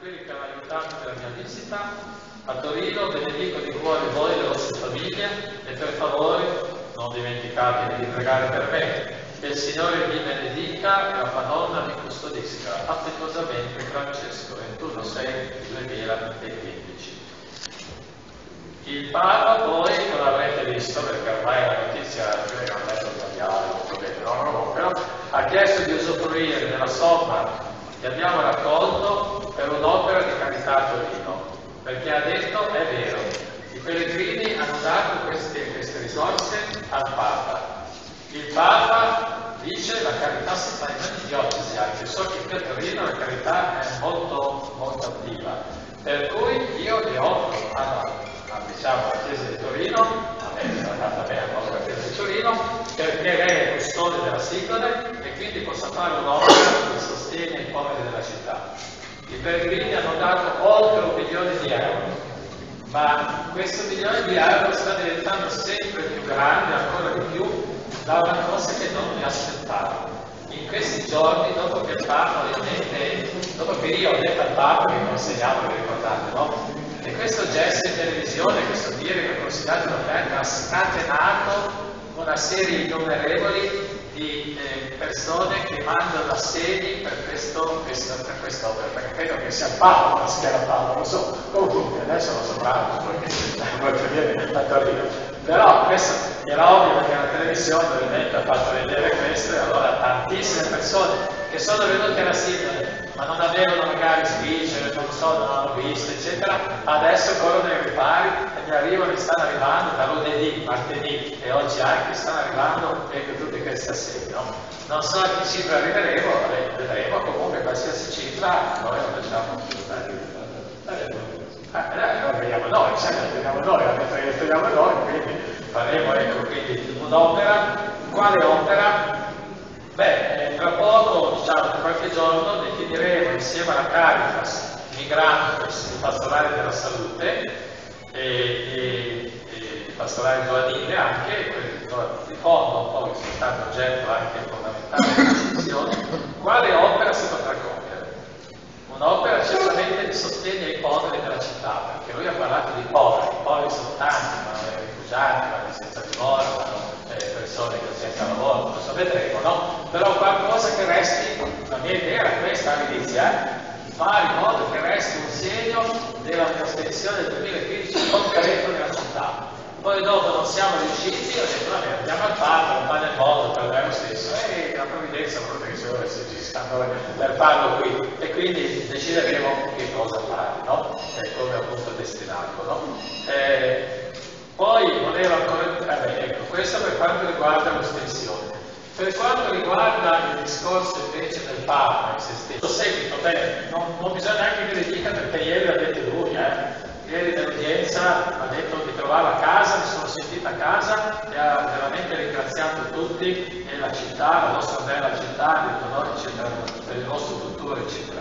quelli che hanno aiutato nella mia visita a Torino. Benedico di cuore voi e le vostre famiglie e per favore non dimenticate di pregare per me. Che il Signore vi benedica e la Madonna vi custodisca. Affettuosamente Francesco, 21/6 2015. Il Papa poi non l'avrete visto perché ormai la notizia non è sbagliata, però ha chiesto di usufruire della somma che abbiamo raccolto per un'opera di carità a Torino, perché ha detto è vero, i pellegrini hanno dato queste risorse al Papa. Il Papa dice la carità si fa in ogni diocesi, anche so che qui a Torino la carità è molto molto attiva, per cui io le offro alla Chiesa di Torino, a me è andata bene la Chiesa di Torino, perché lei è custode della Sindone e quindi possa fare un'opera che sostiene i poveri della città. I pellegrini hanno dato oltre 1 milione di euro, ma questo 1 milione di euro sta diventando sempre più grande, ancora di più, da una cosa che non mi aspettavo. In questi giorni, dopo che il Papa ovviamente, dopo che io ho detto al Papa che consegniamo, vi ricordate, no? E questo gesto in televisione, questo dire che consigliato l'offerta, ha scatenato una serie innumerevoli di persone che mandano assegni per quest'opera, perché credo che sia Paolo, la scheda Paolo, non lo so, comunque adesso non so bravo, perché voglio dire a Torino. Però questo era ovvio perché la televisione ovviamente ha fatto vedere questo e allora tantissime persone che sono venute alla Sindone ma non avevano magari spicciole, non so, non hanno visto, eccetera, adesso corrono ai ripari e mi arrivano e stanno arrivando da lunedì, martedì e oggi anche stanno arrivando tutte queste assegni, no? Non so a che cifra arriveremo, vedremo, comunque qualsiasi cifra noi non facciamo più. Lo vediamo noi, la vediamo noi, quindi faremo quindi un'opera. Quale opera? Beh, tra poco, diciamo, tra qualche giorno, definiremo insieme alla Caritas Migrantes, il pastorale della salute e il pastorale giovanile anche, di fondo poi sono stato oggetto anche fondamentale di decisione, quale opera si potrà compiere? Un'opera certamente di sostegno ai poveri della città, perché lui ha parlato di poveri, i poveri sono tanti, ma rifugiati, ma senza dimora, persone che senza lavoro, non so, vedremo, no? Però qualcosa che resti, la mia idea era questa all'inizio, fare in modo che resti un segno della trasmissione del 2015 concreto nella città. Poi dopo non siamo riusciti, ho detto vabbè, andiamo al Papa, non fa nel modo per me stesso, e la provvidenza la protezione se ci stanno per farlo qui, e quindi decideremo che cosa fare, no? Come appunto destinato, no? Poi volevo ancora, ecco, questo per quanto riguarda l'estensione. Per quanto riguarda il discorso invece del Papa in se stesso, seguito, non bisogna neanche che le dica perché ieri l'ha detto lui, ieri nell'udienza ha detto di trovare a casa, mi sono sentita a casa e ha veramente ringraziato tutti e la città, la nostra bella città, ha detto no, eccetera, per il nostro futuro, eccetera.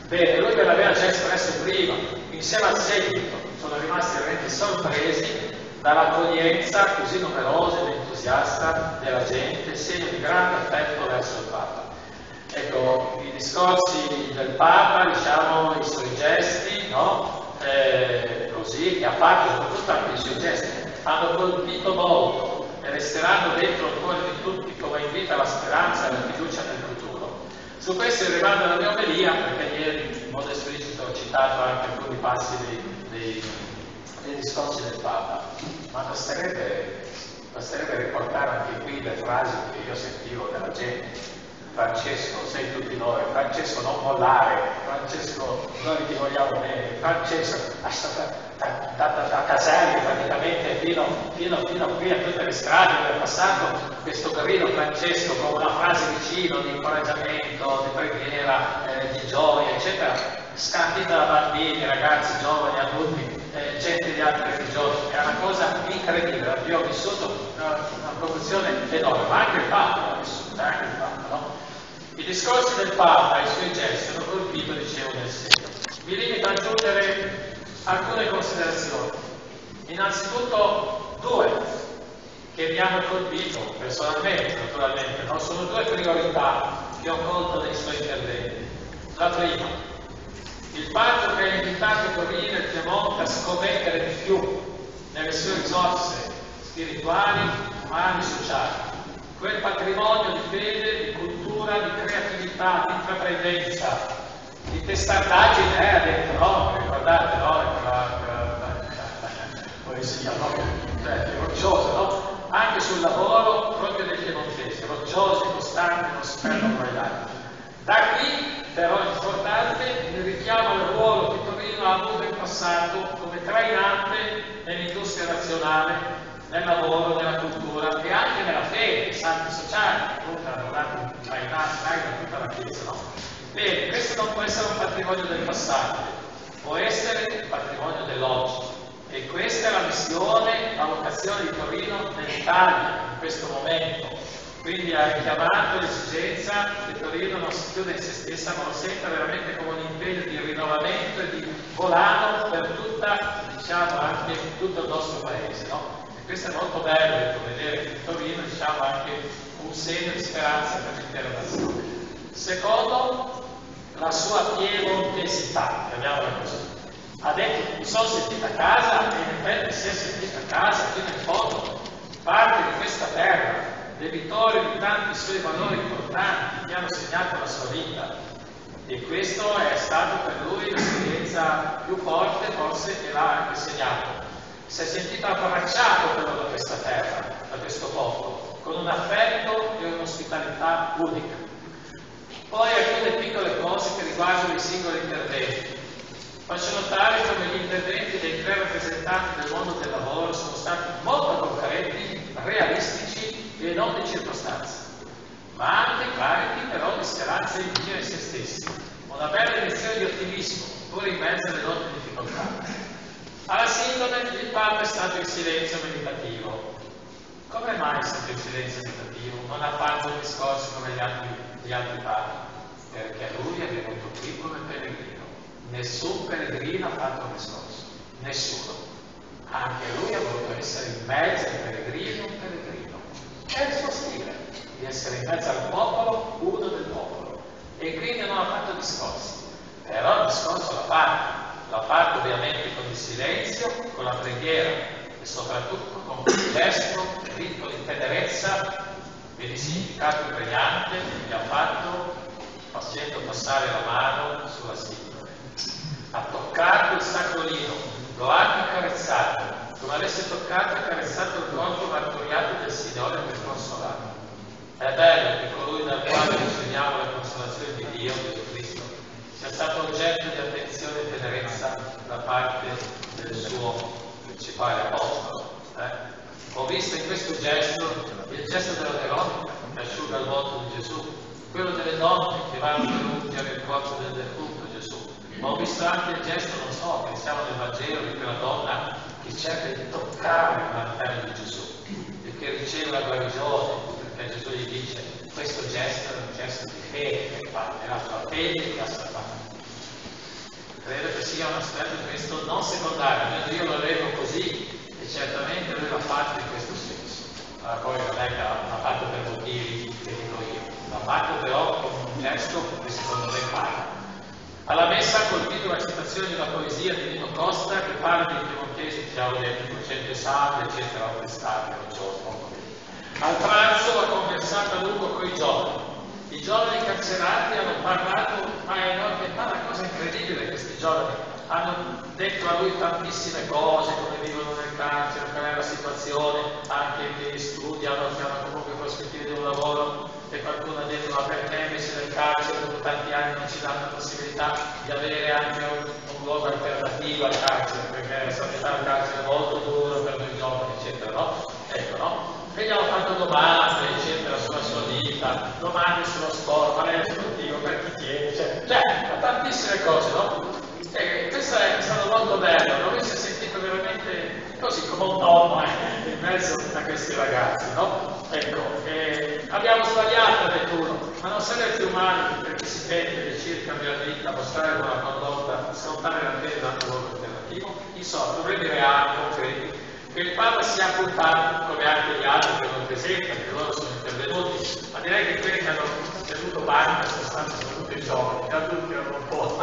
Bene, lui me l'aveva già espresso prima, insieme al seguito, sono rimasti veramente sorpresi dall'accoglienza così numerosa ed entusiasta della gente, segno di grande affetto verso il Papa. Ecco, i discorsi del Papa, diciamo, i suoi gesti, no? Così, che ha fatto, soprattutto anche i suoi gesti, hanno colpito molto e resteranno dentro il cuore di tutti come invita alla speranza e alla fiducia nel futuro. Su questo rimando la mia omelia, perché ieri in modo esplicito ho citato anche alcuni passi dei discorsi del Papa, ma basterebbe riportare anche qui le frasi che io sentivo dalla gente. Francesco, sei tutti noi, Francesco non mollare, Francesco noi ti vogliamo bene, Francesco da Caselli praticamente fino qui a tutte le strade dove è passato questo carino Francesco con una frase vicino di incoraggiamento, di preghiera, di gioia, eccetera, scandita da bambini, ragazzi, giovani, adulti, gente di altre religioni. È una cosa incredibile, io ho vissuto una promozione enorme, ma anche il Papa l'ha vissuta, anche il Papa, no? I discorsi del Papa e i suoi gesti hanno colpito, dicevo, nel segno. Mi limito a aggiungere alcune considerazioni. Innanzitutto due che mi hanno colpito personalmente, naturalmente, no? Sono due priorità che ho colto nei suoi interventi. La prima, Il fatto che ha invitato Torino e Piemonte a scommettere di più nelle sue risorse spirituali, umane e sociali. Quel patrimonio di fede, di cultura, di creatività, di intraprendenza, di testardaggine, ha detto, no? Ricordate, no? Come si chiama? Roccioso, no? Anche sul lavoro proprio dei piemontesi, rocciosi, costanti, non si perdono mai l'anno. Da qui, però, è importante il richiamo al ruolo che Torino ha avuto in passato come trainante nell'industria nazionale, nel lavoro, nella cultura e anche nella fede, i santi sociali, che comunque hanno dato un trainante a tutta la Chiesa, no? Bene, questo non può essere un patrimonio del passato, può essere un patrimonio dell'oggi. E questa è la missione, la vocazione di Torino nell'Italia, in questo momento. Quindi ha richiamato l'esigenza che Torino non si chiude in se stessa, ma lo senta veramente come un impegno di rinnovamento e di volano per tutta, diciamo, anche tutto il nostro paese, no? E questo è molto bello, vedere che Torino, diciamo, anche un segno di speranza per l'intera nazione. Secondo, la sua piemontesità, chiamiamola così. Ha detto, mi sono sentita a casa, e in effetti si è sentita a casa, fino in fondo, parte di questa terra, debitore di tanti suoi valori importanti che hanno segnato la sua vita. E questo è stato per lui l'esperienza più forte, forse, che l'ha anche segnato. Si è sentito abbracciato però da questa terra, da questo popolo, con un affetto e un'ospitalità unica. Poi alcune piccole cose che riguardano i singoli interventi. Faccio notare come gli interventi dei tre rappresentanti del mondo del lavoro sono stati molto concreti, realistici e non di circostanza, ma anche carichi però di speranza di Dio in se stessi. Una bella iniezione di ottimismo, pur in mezzo alle nostre difficoltà. Alla sindone il Papa è stato in silenzio meditativo. Come mai è stato in silenzio meditativo? Non ha fatto discorsi come gli altri papi, perché a lui è venuto qui come pellegrino. Nessun pellegrino ha fatto un discorso, nessuno. Anche lui ha voluto essere in mezzo ai pellegrini, un pellegrino. È il suo stile, di essere in mezzo al popolo, uno del popolo. E quindi non ha fatto discorsi. Però il discorso l'ha fatto ovviamente con il silenzio, con la preghiera e soprattutto con un gesto ricco di tenerezza e di significato pregnante che ha fatto facendo passare la mano sulla sindone. Ha toccato il sacrolino, lo ha anche carezzato, come avesse toccato e carezzato il corpo martoriato del Signore per consolarlo. È bello che colui dal quale riceviamo le consolazioni di Dio, Gesù Cristo, sia stato oggetto di attenzione e tenerezza da parte del suo principale apostolo. Ho visto in questo gesto il gesto della Veronica che asciuga il volto di Gesù, quello delle donne che vanno per ungere il corpo del defunto Gesù. Ma ho visto anche il gesto, non so, pensiamo nel Vangelo di quella donna che cerca di toccare il mantello di Gesù e che riceve la guarigione, perché Gesù gli dice questo gesto è un gesto di fede che fa, è la sua fede che ha salvato. Credo che sia un aspetto questo non secondario, io lo leggo così e certamente lui l'ha fatto in questo senso. Allora, poi non è che l'ha fatto per motivi che dico io, l'ha fatto però con un gesto che secondo me parla. Alla messa ha colpito una citazione di una poesia di Nino Costa che parla dei piemontesi, già ho detto, Cocente Sante, eccetera, Orestati, Roccioso. Al pranzo ha conversato a lungo con i giovani. I giovani carcerati hanno parlato, ma è una cosa incredibile, questi giovani hanno detto a lui tantissime cose, come vivono nel carcere, qual è la situazione, anche che studiano, che hanno comunque prospettive di un lavoro, e qualcuno ha detto ma perché invece nel carcere dopo tanti anni non ci danno la possibilità di avere anche un luogo alternativo al carcere, perché la sanità al carcere è molto duro per noi giovani, eccetera, no? Ecco, no? E gli hanno fatto domande, eccetera, sulla sua vita, domande sullo sport, ma lei è sportivo, per chi tiene, cioè tantissime cose, no? E questo è stato molto bello, lui si è sentito veramente così come un nonno in mezzo a questi ragazzi, no? Ecco, abbiamo sbagliato, ha detto uno, ma non siamo esseri umani perché si pente di circa nella vita, mostrare buona condotta, scontare la fede dando un luogo alternativo, insomma, problemi reali, concreti, che il Papa si è appuntato, come anche gli altri che non presentano, che loro sono intervenuti, ma direi che quelli che hanno tenuto banca sono stati soprattutto i giovani, gli adulti erano un po'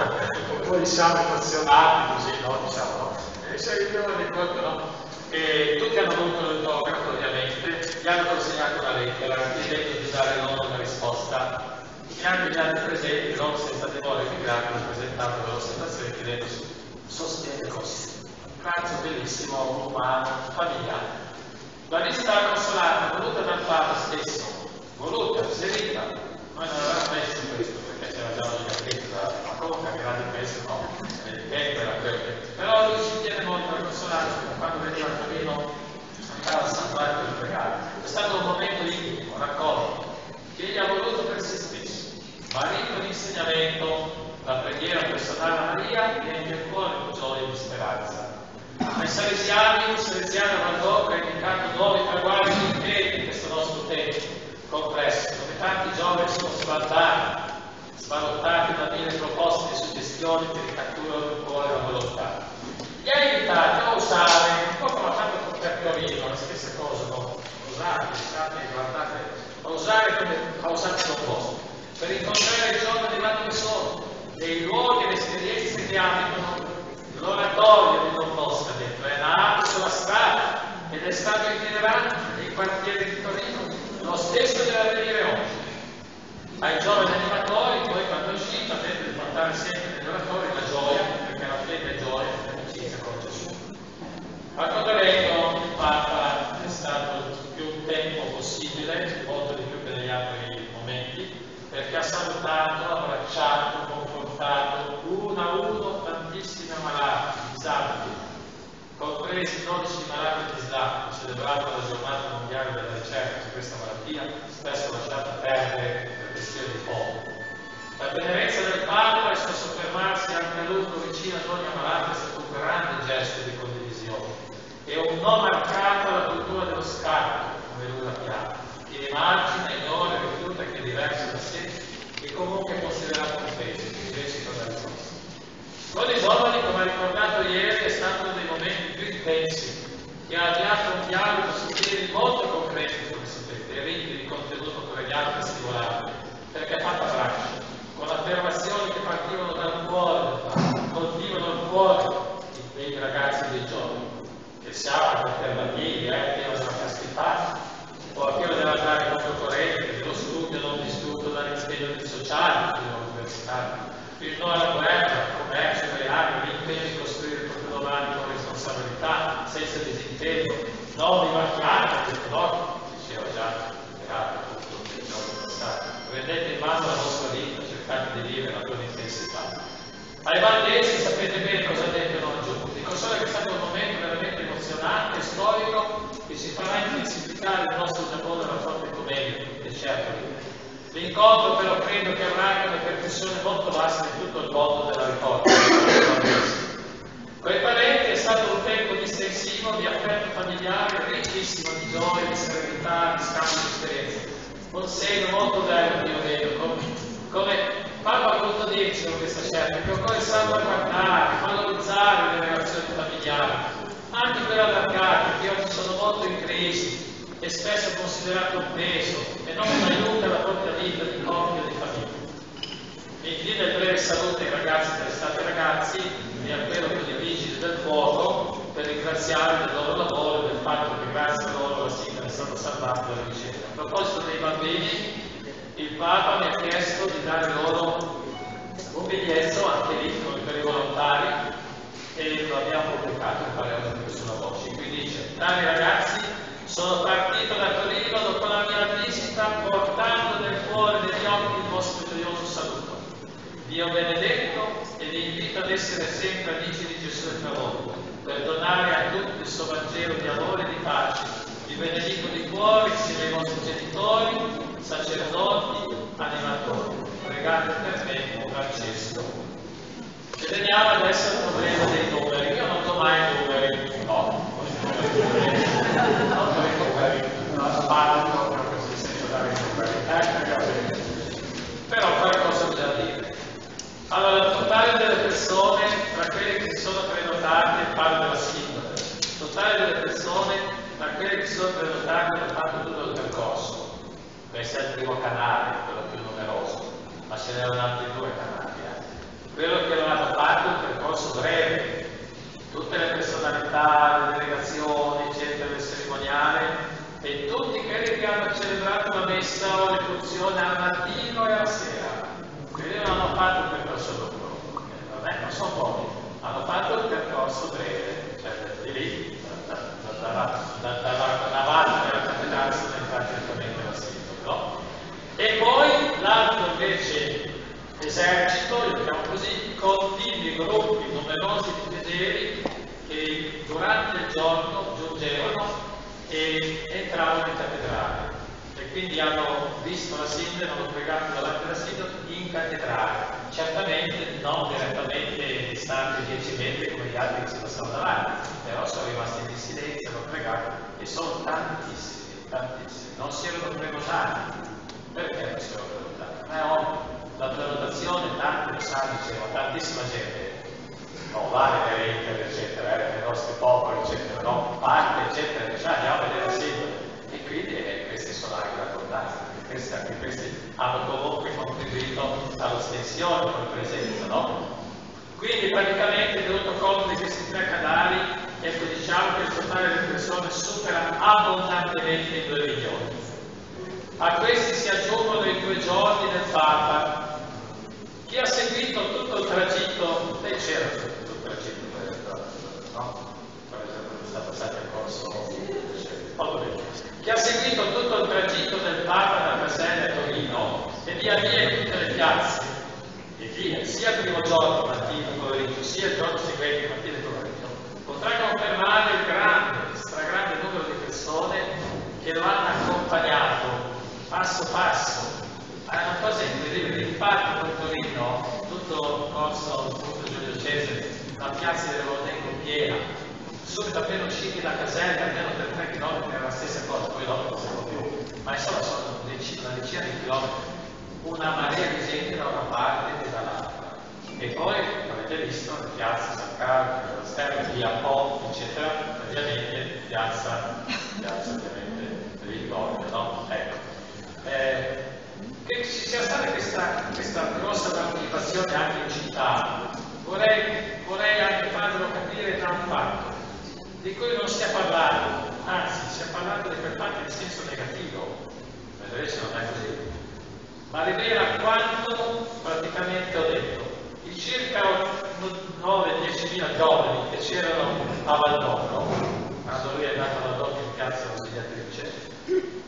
giovani siamo emozionati, così, no? Diciamo, no? Sei giovane, no? E tutti hanno avuto l'autografo, ovviamente, gli hanno consegnato una lettera, chiedendo di dare loro una risposta. E anche gli altri presenti, loro senza timore e figurati, hanno presentato la loro situazione chiedendo sostiene così. Un pranzo bellissimo, umano, familiare. La visita consolata, voluta dal Papa stesso, voluta, inserita, noi non avevamo messo questo perché c'era già una capita ma comunque a grande peso no, il tempo era quello. Però lui ci tiene molto a consolare perché quando veniva a Torino andava al santuario per pregare. È stato un momento intimo, raccolto, che egli ha voluto per se stesso, ma ricco di insegnamento, la preghiera personale a Maria riempie il cuore di gioia e di speranza. Ai salesiani, un salesiano Valdocco ha indicato nuovi traguardi interi in questo nostro tempo complesso, dove tanti giovani sono sballottati da mille proposte e suggestioni che ricatturano il cuore e la volontà. Li ha invitati a osare, un po' come ha fatto per Torino, la stessa cosa, no? Osate, guardate, a osare come ha osato l'opposto, per incontrare i giovani là dove sono, nei luoghi e le esperienze che abitano. L'oratorio di Don Bosco dentro è nato sulla strada ed è stato itinerante nei quartieri di Torino, lo stesso deve avvenire oggi. Ai giovani animatori, poi quando è uscito, ha detto di portare sempre negli oratori la gioia, perché la fede è gioia e l'amicizia con Gesù. A Cogoleto il Papa è stato più tempo possibile, molto di più che negli altri momenti, perché ha salutato, abbracciato, confortato uno a uno tantissimi ammalati, disabili, compresi 12 malati di SLA, celebrato la giornata mondiale della ricerca su questa malattia, spesso lasciata perdere per questioni di fondo. La tenerezza del Papa e il suo soffermarsi anche a lungo vicino ad ogni ammalato è stato un grande gesto di condivisione e un no marcato alla cultura dello scatto, come lui la chiama, che emargina, ignora e rifiuta che è diverso da sé e comunque è considerato un peso, invece per la risorsa. Con i giovani, come ha ricordato ieri, è stato uno dei momenti più intensi, che ha avviato un dialogo su temi molto concreti, come sapete, e ricchi di contenuto collegato e stimolante, perché ha fatto abbraccio, con affermazioni che partivano dal cuore, coltivano il cuore dei ragazzi e dei giovani, che siamo alternativi, pieno della castità, o a pieno dell'andare controcorrente, dello studio non distrutto dall'impegno sociale, dell'università, il no alla guerra, al commercio, alle armi, l'impegno di costruire il proprio domani con responsabilità, senza desiderio, non rimarchiate questo no, diceva già, appunto, il giorno passato. Prendete in mano la vostra vita, cercate di vivere con intensità. Ai valdesi sapete bene cosa ha detto non giù. Dico solo che è stato un momento veramente emozionante, storico, che ci farà intensificare il nostro Giappone alla forte commedia, e certo. L'incontro però credo che avrà una ripercussione molto vasta in tutto il mondo della ricorda. Con i parenti è stato un tempo distensivo, di affetto familiare, ricchissimo di gioia, di serenità, di scambio di esperienze. Un segno molto bello, io vedo, come Papa ha voluto dirci con questa scelta, che occorre salvaguardare, valorizzare le relazioni familiari, anche per allargate, che oggi sono molto in crisi, è spesso considerato un peso e non un aiuto alla propria vita di coppia e di famiglia. Infine il breve saluto ai ragazzi dell'estate ragazzi e appello per i vigili del fuoco per ringraziare del loro lavoro e del fatto che grazie a loro la sigla è stata salvata dalla vicenda. A proposito dei bambini, il Papa mi ha chiesto di dare loro un biglietto anche lì per i volontari e lo abbiamo pubblicato in parere di sulla voce. Qui dice: cari ragazzi, sono partito da Torino dopo la mia visita portando nel cuore e negli occhi il vostro gioioso saluto. Dio benedetto e vi invito ad essere sempre amici di Gesù e favore, per donare a tutti il suo Vangelo di amore e di pace. Vi benedico di cuore insieme ai vostri genitori, sacerdoti, animatori. Pregate per me, Francesco. E veniamo adesso al problema dei numeri. Io non do mai numeri, no. Non sbaglio proprio così senza dare i numeri. Però qualcosa bisogna dire. Allora, il totale delle persone, tra quelle che si sono prenotate, parlo della singola, il totale delle persone, tra quelle che si sono prenotate hanno fatto tutto il percorso. Questo è il primo canale, quello più numeroso, ma ce n'erano altri due canali. Quello che non hanno fatto sono pochi, hanno fatto il percorso breve, cioè di lì, dalla navata della cattedrale sono entrati direttamente alla sintola, no? E poi l'altro invece esercito, lo chiamo così, continui gruppi numerosi di fedeli che durante il giorno giungevano e entravano in cattedrale. E quindi hanno visto la sindone, hanno pregato davanti alla sindone in cattedrale, certamente non direttamente distanti 10 metri come gli altri che si passavano davanti, però sono rimasti in silenzio, hanno pregato e sono tantissimi, tantissimi, non si erano prenotati. Perché non si erano prenotati? Ma è ovvio, la prenotazione, tanti lo sanno, diceva, tantissima gente, non vale per Inter, eccetera, per i nostri popoli, eccetera, no, parte, eccetera, diciamo, andiamo a vedere la sindone. E quindi questi sono anche raccontati, anche questi hanno comunque contribuito all'ostensione con presenza, no? Quindi praticamente tenuto conto di questi tre canali, ecco, diciamo che il totale delle persone supera abbondantemente i 2 milioni. A questi si aggiungono i 2 giorni del Papa. Chi ha seguito tutto il tragitto, lei c'era tutto il tragitto, no? Per esempio è stato sempre il corso molto bene. Chi ha seguito tutto il tragitto del Papa da Casella a Torino e via via in tutte le piazze, e via, sia il primo giorno mattino pomeriggio, sia il giorno seguente mattino pomeriggio, potrà confermare il grande, stragrande numero di persone che lo hanno accompagnato passo passo. È una cosa incredibile, infatti con Torino, tutto il corso appunto Giulio Cesare, la piazza del Rodengo piena, subito appena usciti da Casella, almeno per 3 km era la stessa cosa, poi dopo non si può più, ma insomma sono una decina di chilometri, una marea di gente da una parte e dall'altra. E poi avete visto le piazze San Carlo, Castello, via Po, eccetera, ovviamente piazza ovviamente Vittorio, no? Ecco. Che ci sia stata questa grossa partecipazione anche in città, vorrei anche farvelo capire da un fatto di cui non si è parlato, anzi si è parlato di quel fatto in senso negativo, mentre invece non è così, ma rivela quanto praticamente ho detto. I circa 9-10.000 giovani che c'erano a Valdobro, quando lui è andato a Valdobro in piazza Ausiliatrice,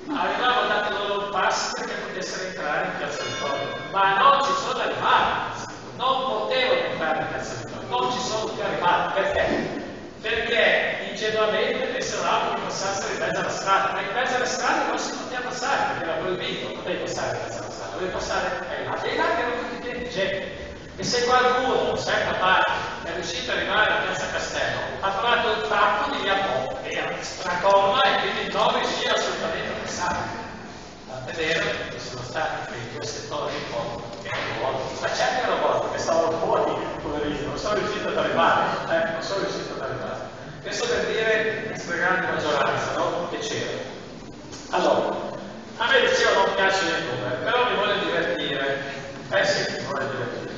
avevamo dato loro un pass perché potessero entrare in piazza Vittorio, ma non ci sono arrivati, non potevano entrare in piazza Vittorio, non ci sono più arrivati. Perché? Perché ingenuamente pensavamo che passassero in mezzo alla strada, ma in mezzo alla strada non si poteva passare perché era proibito, non potevi passare in mezzo alla strada, dovevi passare ai lati, e i lati erano tutti pieni di gente. E se qualcuno, in certa parte, è riuscito ad arrivare a Piazza Castello, ha trovato il tappo di via Po, che era stracolma e quindi non riusciva assolutamente a passare. Tant'è vero che sono stati quei 2 settori un po' che erano vuoti, ma certi erano vuoti, che stavano fuori, poverini, non sono riuscito ad arrivare, non sono riuscito ad arrivare. Questo per dire la stragrande maggioranza, no? Che c'era. Allora, a me dicevo non piacciono i numeri, però mi voglio divertire. Sì, mi voglio divertire.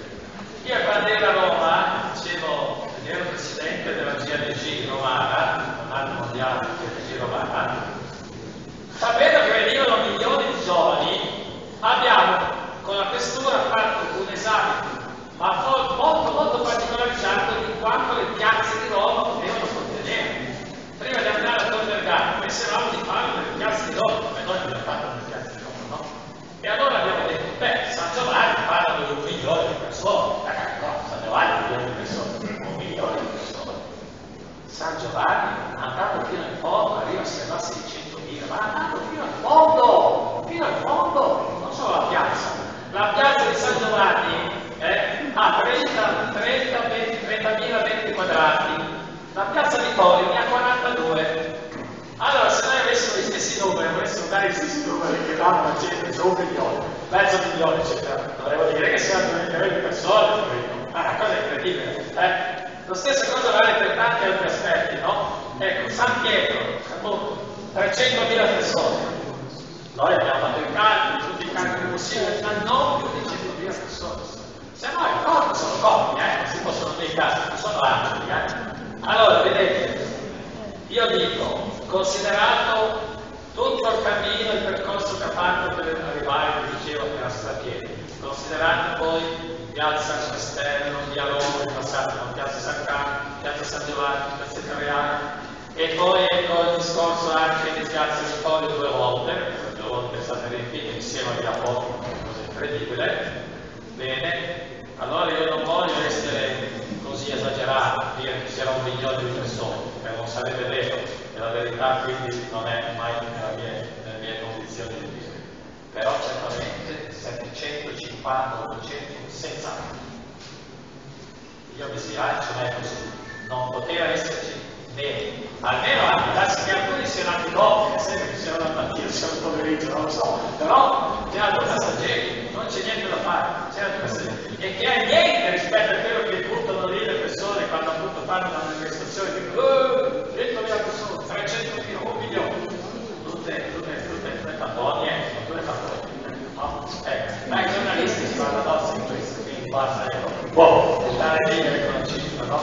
Io quando ero a Roma, dicevo, ero presidente della GNG romana, tornata mondiale GNG romana, sapendo che venivano milioni di giovani, abbiamo con la questura fatto un esame ma molto particolarizzato di quanto le piazze di Roma potevano contenere. Prima di andare a Tor Vergata pensavamo di fare le piazze di Roma, come noi abbiamo fatto le piazze di Roma, no? E allora abbiamo detto, San Giovanni parla di 1 milione di persone, no, San Giovanni è 1 milione di persone, 1 milione di persone. San Giovanni, andando fino in fondo, arriva a 600.000, ma andando fino al fondo, non solo la piazza. La piazza di San Giovanni ha 30.000 metri quadrati, la piazza di Poli ne ha 42. Allora, se noi avessimo gli stessi numeri, volessimo dare gli stessi numeri che danno la gente, su 1 milione, mezzo milione, eccetera, dovremmo dire che siano 2 milioni di persone, una cosa incredibile. Lo stesso cosa vale per tanti altri aspetti, no? Ecco, San Pietro, appunto, 300.000 persone. Noi abbiamo fatto i calcoli, tutti i calcoli possibili, ma non più di 100.000 persone. Se no i corpi sono corpi, non si possono mica, sono angeli, Allora, vedete, io dico, considerato tutto il cammino, il percorso che ha fatto per arrivare, vi dicevo, che era strapieno, considerato poi Piazza Castello, via Roma, Piazza San Carlo, Piazza San Giovanni, Piazza Italiana, e poi ecco il discorso anche di Piazza Vittorio 2 volte è stata riempita insieme a Via Poco, una cosa incredibile. Bene, allora io non voglio essere così esagerato, dire che c'era 1 milione di persone, perché non sarebbe vero, e la verità quindi non è mai nelle mie condizioni di dire. Però certamente 750, 800 senza. Io mi sbilancio, non è così. Non poteva esserci bene. Almeno anche darsi che alcuni siano anche dopo, che sempre che siano la mattina, siano il pomeriggio, non lo so. Però c'erano due passeggeri, non c'è niente da fare, c'erano due passeggeri. E che è niente rispetto a quello che buttano lì le persone quando appunto fanno una manifestazione di 100.000 persone, 300.000, 1 milione. Tutte tamponi, tutte tamponi. No? Ma i giornalisti si vanno addosso in questo, quindi basta, ecco, stare lì con la cifra, no?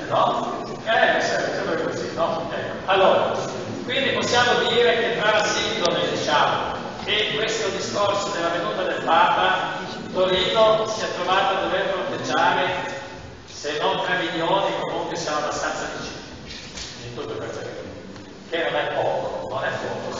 No? Sembra così, no? Allora, quindi possiamo dire che tra la sindrome, diciamo, e questo discorso della venuta del Papa, Torino si è trovata a dover fronteggiare, se non 3 milioni, comunque siamo abbastanza vicini in tutto questo, che non è poco, non è poco,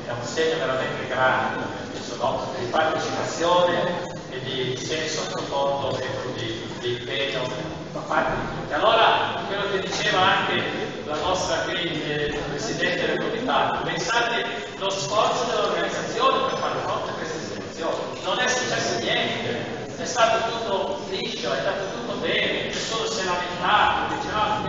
è un segno veramente grande, no? Di partecipazione e di senso profondo di impegno da parte di tutti. Allora, quello che diceva anche la nostra Presidente del Comitato, pensate lo sforzo dell'organizzazione per fare fronte a queste situazioni. Non è successo niente, è stato tutto liscio, è stato tutto bene, nessuno si è lamentato, diceva,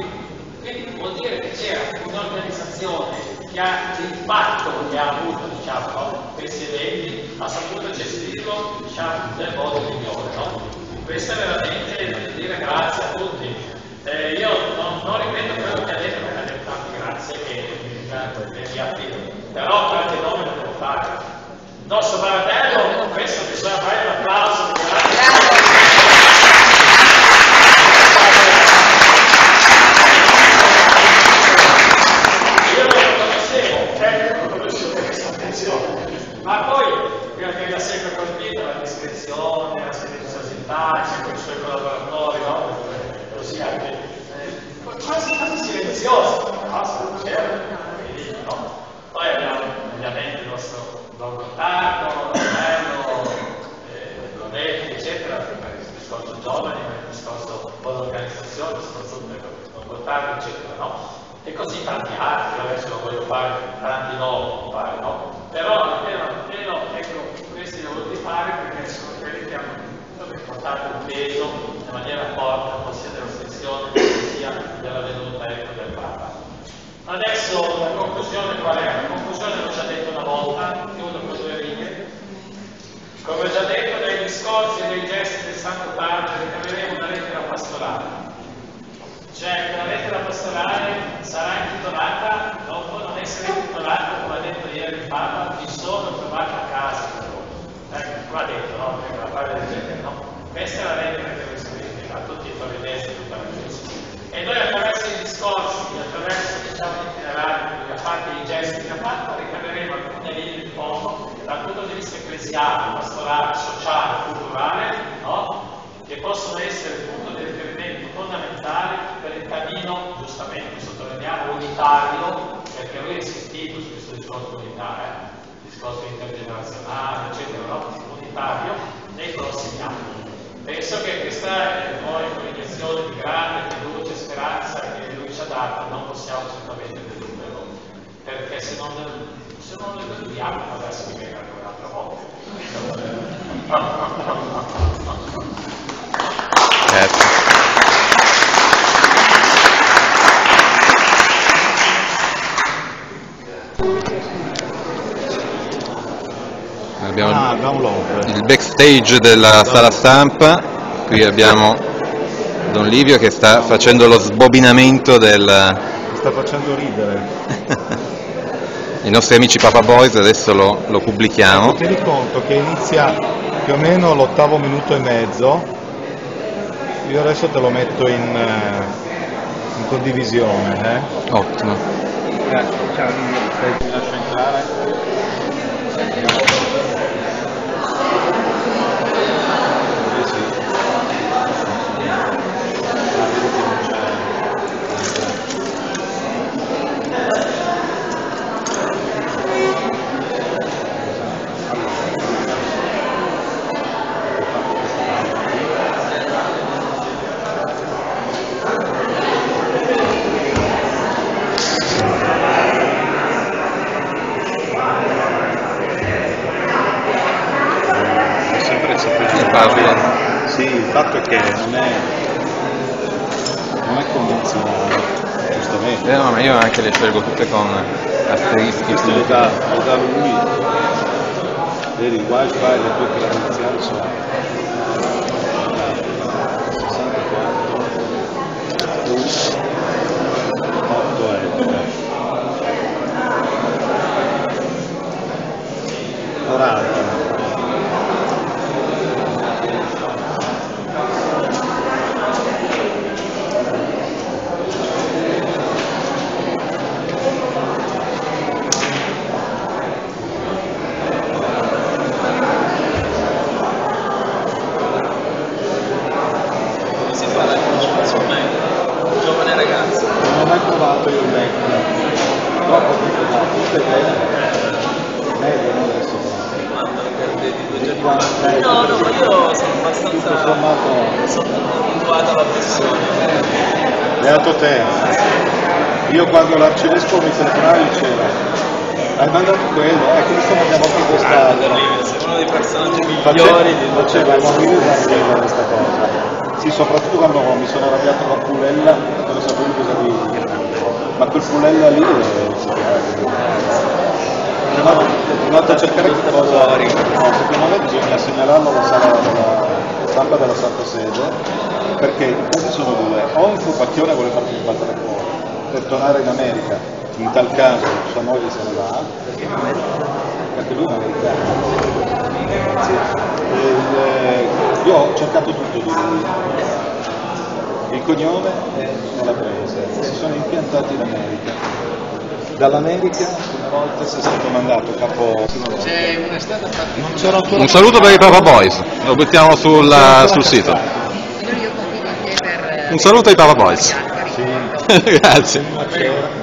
quindi vuol dire che c'era un'organizzazione che ha l'impatto che ha avuto, diciamo, no? Questi eventi, ha saputo gestirlo, diciamo, nel modo migliore, no? Questo è veramente, devo dire, grazie a tutti. Io non ripeto quello che ha detto, perché ha detto tante grazie che mi affido, però qualche nome lo devo fare. Il nostro Baratello, questo bisogna fare un applauso, grazie. Ma poi quello che mi ha sempre colpito è la discrezione, la silenziosità, con i suoi collaboratori, no? Così anche quasi silenzioso, no? Poi abbiamo ovviamente il nostro Don Gottardo, Lonetti, eccetera, per il discorso giovani, per il discorso dell'organizzazione, soprattutto Don Gottardo, eccetera, no? E così tanti altri, adesso non voglio fare tanti nomi, no? Però almeno ecco, questi li ho voluti fare perché sono quelli che hanno portato un peso in maniera forte, un po' sia dell'ossessione sia della venuta del Papa. Adesso la conclusione qual è? La conclusione l'ho già detto una volta, chiudo con 2 righe. Come ho già detto, dai discorsi e dai gesti del Santo Padre ricaveremo una lettera pastorale. Cioè, la lettera pastorale sarà intitolata, dopo non essere intitolata, come ha detto ieri il Papa, mi sono trovato a casa per voi. Come ha detto, no? Perché la parla del genere, no? Questa è la lettera che voi scrivete, a tutti i torinesi e tutta la Chiesa. E noi attraverso i discorsi, attraverso l'itinerario, a parte i gesti che ha fatto, ricaveremo alcune linee di fondo dal punto di vista ecclesiale, pastorale, sociale, culturale, no? Che possono essere il punto di riferimento fondamentale per il cammino, giustamente sottolineiamo, unitario, perché lui è insistito su questo discorso unitario, discorso intergenerazionale, eccetera, no? Unitario nei prossimi anni. Penso che questa è poi un'iniezione di grande fiducia e speranza che lui ci ha dato, non possiamo assolutamente deluderlo, perché se non lo deludiamo adesso mi venga anche un'altra volta. Abbiamo il backstage della sala stampa. Qui abbiamo Don Livio che sta facendo lo sbobinamento del... sta facendo ridere. I nostri amici Papa Boys, adesso lo pubblichiamo. Tieni conto che inizia più o meno l'8° minuto e mezzo. Io adesso te lo metto in condivisione. Ottimo. Ciao Livio, ti lascio entrare. nazionale, giustamente. No, ma io anche le scelgo tutte con asterischi. Questo lo dà lui. Vedi, il wifi e le tue credenziali sono 64 plus 8 euro. 40. Come si fa la conoscenza su Mac? Giovane ragazzo. Non ho mai provato io il Mac, troppo tutte bene, meglio non adesso. Quando perdetti 2 giorni fa? No, ma io sono abbastanza abituato alla pressione. Beato te, io quando l'arcivescovo mi telefonava diceva hai mandato quello, questo mandiamo anche quest'altro. Sei uno dei personaggi migliori di faceva morire da ridere questa cosa. Sì, soprattutto quando mi sono arrabbiato con Pulella, non sapevo cosa dire. Ma quel Pulella lì sono andato a cercare che cosa. No, secondo me bisogna segnalarlo alla sala della stampa della Santa Sede, perché i casi sono due: o un furpacchione vuole farti sbattere fuori per tornare in America, in tal caso sua moglie se ne va, perché lui è americano. Sì. Io ho cercato tutto di lui, il cognome non l'ha preso, si sono impiantati in America. Dall'America una volta si è stato mandato capo. C'è un'estate Non c'era ancora. Un saluto per i Papa Boys, lo buttiamo sul sito. Io continuo a chiedere... Un saluto ai Papa Boys. Sì. Grazie. C'era.